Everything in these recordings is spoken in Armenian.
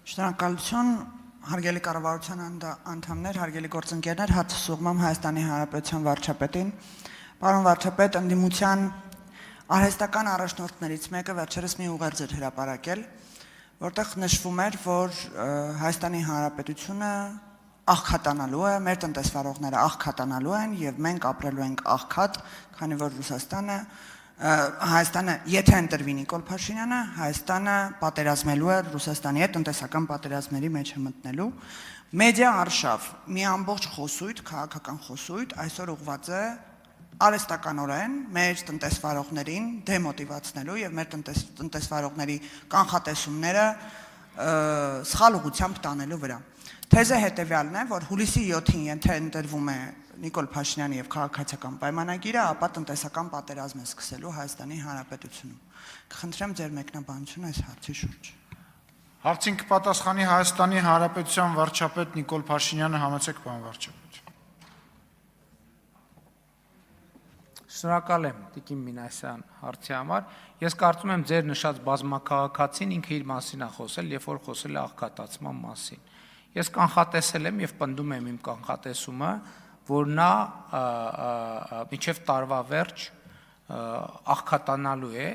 Շնորհակալություն, հարգելի կառավարության անդամներ, հարգելի գործընկերներ, հարցս ուղղում եմ Հայաստանի Հանրապետության վարչապետին։ Պարոն վարչապետ, ընդդիմության արհեստական առաջնորդներից մեկը վերջերս մի ուղերձ էր հրապարակել, որտեղ նշվում էր, որ Հայաստանի Հանրապետությունը աղքատանալու է, մեր տնտեսվարողները աղքատանալու են եւ մենք ապրելու ենք աղքատ, քանի որ Հայաստանը, եթե ընտրվի Նիկոլ Փաշինյանը, Հայաստանը պատերազմելու է Ռուսաստանի հետ, տնտեսական պատերազմների մեջ է մտնելու։ Մեդիա արշավ, մի ամբողջ խոսույթ, քաղաքական խոսույթ այսօր ուղղված է արհեստականորեն մեր տնտեսվարողներին դեմոտիվացնելու եւ մեր տնտեսվարողների կանխատեսումները սխալ ուղղությամբ տանելու վրա։ Թեզը հետեւյալն է, որ հուլիսի 7-ին եթե ընտրվում է Նիկոլ Փաշինյանի եւ քաղաքացիական պայմանագիրը, ապա տնտեսական պատերազմ է սկսելու Հայաստանի Հանրապետությունում։ Կխնդրեմ ձեր մեկնաբանությունը այս հարցի շուրջ։ Հարցին կպատասխանի Հայաստանի Հանրապետության վարչապետ Նիկոլ Փաշինյանը, համեցեք պարոն վարչապետ։ Շնորհակալ եմ Տիկին Մինասյան հարցի համար։ Ես կարծում եմ ձեր նշած բազմաքաղաքացին ինքը իր մասին է խոսել, երբ որ խոսել է աղքատացման մասին։ Ես կանխատեսել եմ եւ պնդում եմ իմ կանխատեսումը, որ նա մինչև տարվա վերջ աղքատանալու է,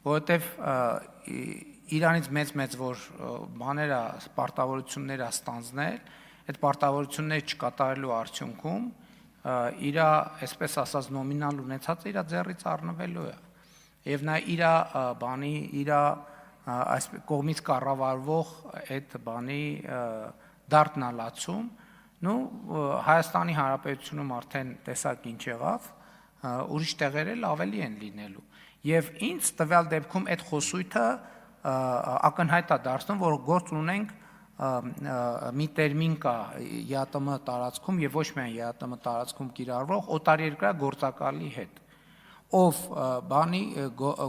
որովհետև Իրանից մեծ որ բաները պարտավորություններ ստանձնել, այդ պարտավորությունները չկատարելու արդյունքում իր, այսպես ասած, նոմինալ ունեցածը իր ձեռից առնվելու է։ Եվ նա իր այս կողմից կառավարվող այդ բանի դարտնալացում Հայաստանի Հանրապետությունում արդեն տեսակ ինչ եղավ, ուրիշ տեղեր էլ ավելի են լինելու։ Եվ ինձ տվյալ դեպքում այդ խոսույթը ակնհայտ է դարձնում, որ գործ ունենք մի տերմին կա ԵԱՏՄ տարածքում եւ ոչ միայն ԵԱՏՄ տարածքում կիրառվող օտարերկրյա գործակալի հետ, ով բանի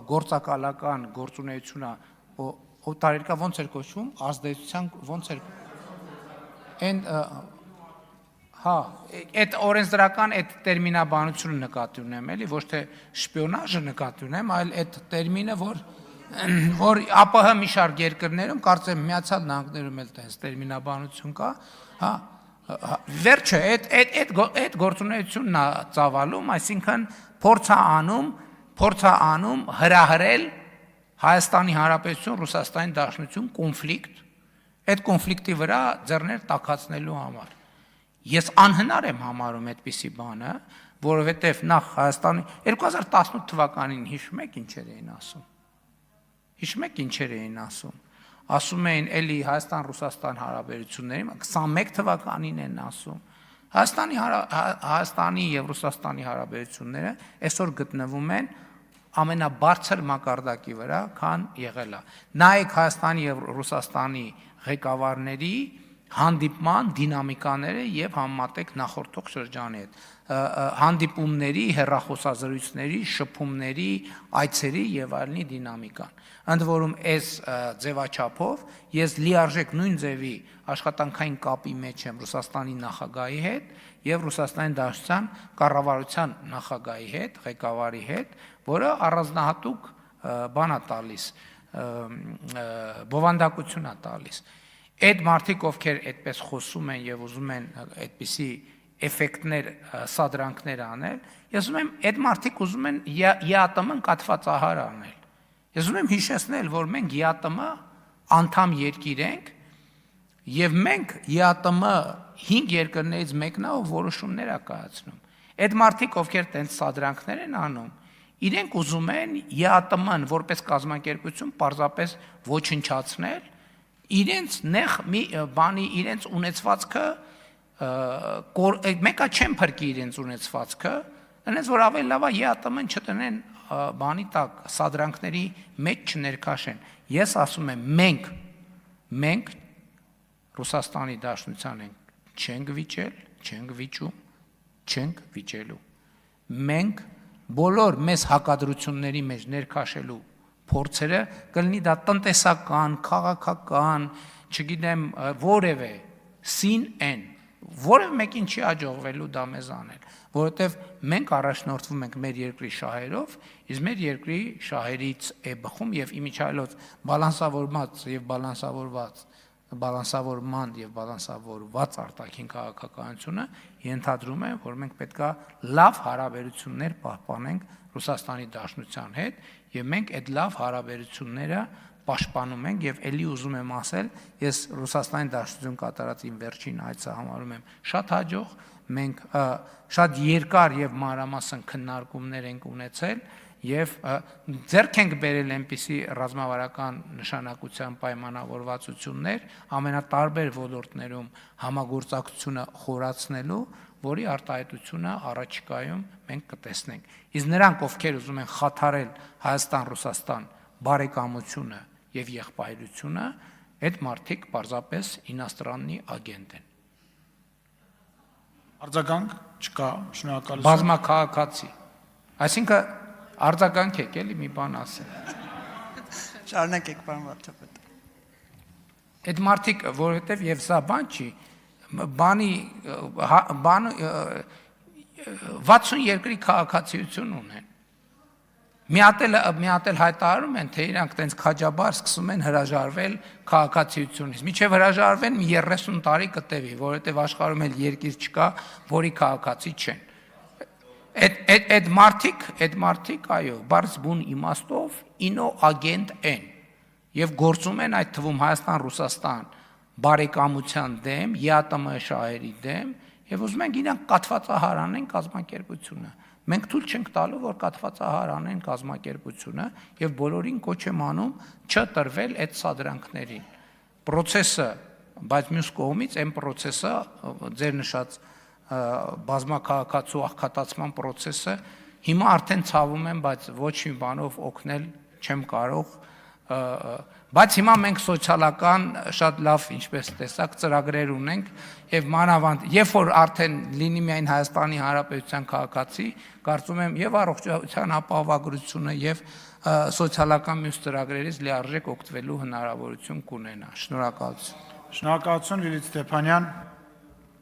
գործակալական գործունեությունը օտարերկրյա ոնց էր կոչվում, ազդեցության ոնց էր Հա, այդ օրենսդրական այդ տերմինաբանությունը նկատի ունեմ, էլի, ոչ թե շպիոնաժը նկատի ունեմ, այլ այդ տերմինը, որ ԱՊՀ մի շարք երկրներում, կարծեմ Միացյալ Նահանգներում էլ տես տերմինաբանություն կա, հա, վերջը այդ գործունեությունն է ծավալում, այսինքն փորձ է անում հրահրել Հայաստանի Հանրապետություն, Ռուսաստանի Դաշնություն կոնֆլիկտ, այդ կոնֆլիկտի վրա ձեռներ տաքացնելու համար։ Ես անհնար եմ համարում այդպիսի բանը, որովհետև նախ Հայաստանի 2018 թվականին հիշում եք ինչեր էին ասում։ Հիշում եք ինչեր էին ասում։ Ասում էին էլի Հայաստան-Ռուսաստան հարաբերությունների 21 թվականին են ասում։ Հայաստանի եւ Ռուսաստանի հարաբերությունները այսօր գտնվում են ամենաբարձր մակարդակի վրա, քան եղել է։ Նայեք Հայաստանի եւ Ռուսաստանի ղեկավարների հանդիպման դինամիկաները եւ համատեք նախորդող շրջանի հետ, հանդիպումների, հեռախոսազրույցների, շփումների, այցերի եւ այլնի դինամիկան։ Ընդ որում այս ձևաչափով ես լիարժեք նույն ձևի աշխատանքային կապի մեջ եմ Ռուսաստանի նախագահի հետ եւ Ռուսաստանի Դաշնության կառավարության նախագահի հետ, ղեկավարի հետ, որը առանձնահատուկ բան է տալիս, բովանդակություն է տալիս։ Այդ մարդիկ, ովքեր այդպես խոսում են եւ ուզում են այդպիսի էֆեկտներ, սադրանքներ անել, ես ուզում եմ այդ մարդիկ ուզում են ԵԱՏՄ-ն կաթվածահար անել։ Ես ուզում եմ հիշեցնել, որ մենք ԵԱՏՄ անդամ երկիր ենք եւ մենք ԵԱՏՄ 5 երկրներից մեկն է, ով որոշումներ է կայացնում։ Այդ մարդիկ, ովքեր տենց սադրանքներ են անում, իրենք ուզում են ԵԱՏՄ-ն որպես կազմակերպություն պարզապես ոչնչացնել իրենց նեղ մի բանի իրենց ունեցվածքը մեկը չեն փրկի իրենց ունեցվածքը, այնպես որ ավելի լավ է ԵԱՏՄ-ն չտնեն բանի տակ սադրանքների մեջ չներքաշեն։ Ես ասում եմ մենք Ռուսաստանի Դաշնության չենք վիճել, չենք վիճում, չենք վիճելու։ Մենք բոլոր մեզ հակադրությունների մեջ ներքաշելու փորձերը կլինի դա տնտեսական, քաղաքական, չգիտեմ, որևէ սին են, որևէ մեկին չի աջողվելու դա մեզ անել, որովհետև մենք առաջնորդվում ենք մեր երկրի շահերով, իսկ մեր երկրի շահերից է բխում եւ իմիջիայլոց բալանսավորված եւ բալանսավորված բալանսավորման եւ բալանսավորված արտաքին քաղաքականությունը ենթադրում է, որ մենք պետքա լավ հարաբերություններ պահպանենք Ռուսաստանի Դաշնության հետ եւ մենք այդ լավ հարաբերությունները պաշտպանում ենք եւ ելի ուզում եմ ասել, ես Ռուսաստանի Դաշնություն կատարած իմ վերջին այցը համարում եմ շատ հաջող, մենք շատ երկար եւ մանրամասն քննարկումներ ենք ունեցել եւ ձեռք ենք բերել այնպիսի ռազմավարական նշանակության պայմանավորվածություններ ամենատարբեր ոլորտներում համագործակցությունը խորացնելու, որի արտահայտությունը առաջիկայում մենք կտեսնենք։ Իսկ նրանք, ովքեր ուզում են խաթարել Հայաստան-Ռուսաստան բարեկամությունը եւ եղբայրությունը, այդ մարդիկ պարզապես ինաստրաննի ագենտ են։ Արձագանք չկա, շնորհակալություն։ Բազմաքաղաքացի։ Այսինքն արձագանք եք էլի մի բան ասել։ Շարունակեք, պարոն վարչապետ։ Այդ մարդիկ, որովհետև եւ սա բան չի, բանի 60 երկրի քաղաքացիություն ունեն։ Մի հատ էլ հայտարարում են, թե իրանք տենց քաջաբար սկսում են հրաժարվել քաղաքացիությունից։ Միջև հրաժարվեն 30 տարի կտևի, որովհետև աշխարհում էլ երկիր չկա, որի քաղաքացի չեն։ Այդ մարդիկ, այո, բարձ բուն իմաստով ինոագենտ են եւ գործում են այդ թվում Հայաստան-Ռուսաստան բարեկամության դեմ, ԵԱՏՄ շահերի դեմ եւ ուզում են իրանք կաթվածահարանեն կազմակերպությունը։ Մենք թույլ չենք տալու, որ կաթվածահարանեն կազմակերպությունը եւ բոլորին կոչ եմ անում չտրվել այդ սադրանքներին։ Պրոցեսը, բայց մյուս կողմից այն պրոցեսը ձեր նշած բազմաքաղաքացու աղքատացման պրոցեսը հիմա արդեն ցավում եմ, բայց ոչ մի բանով օգնել չեմ կարող, բայց հիմա մենք սոցիալական շատ լավ, ինչպես տեսակ, ծրագրեր ունենք եւ մանավանդ, երբ որ արդեն լինի միայն Հայաստանի Հանրապետության քաղաքացի, կարծում եմ եւ առողջության ապահովագրությունը եւ սոցիալական մյուս ծրագրերից լիարժեք օգտվելու հնարավորություն կունենա։ Շնորհակալություն։ Շնորհակալություն Լիլիթ Ստեփանյան։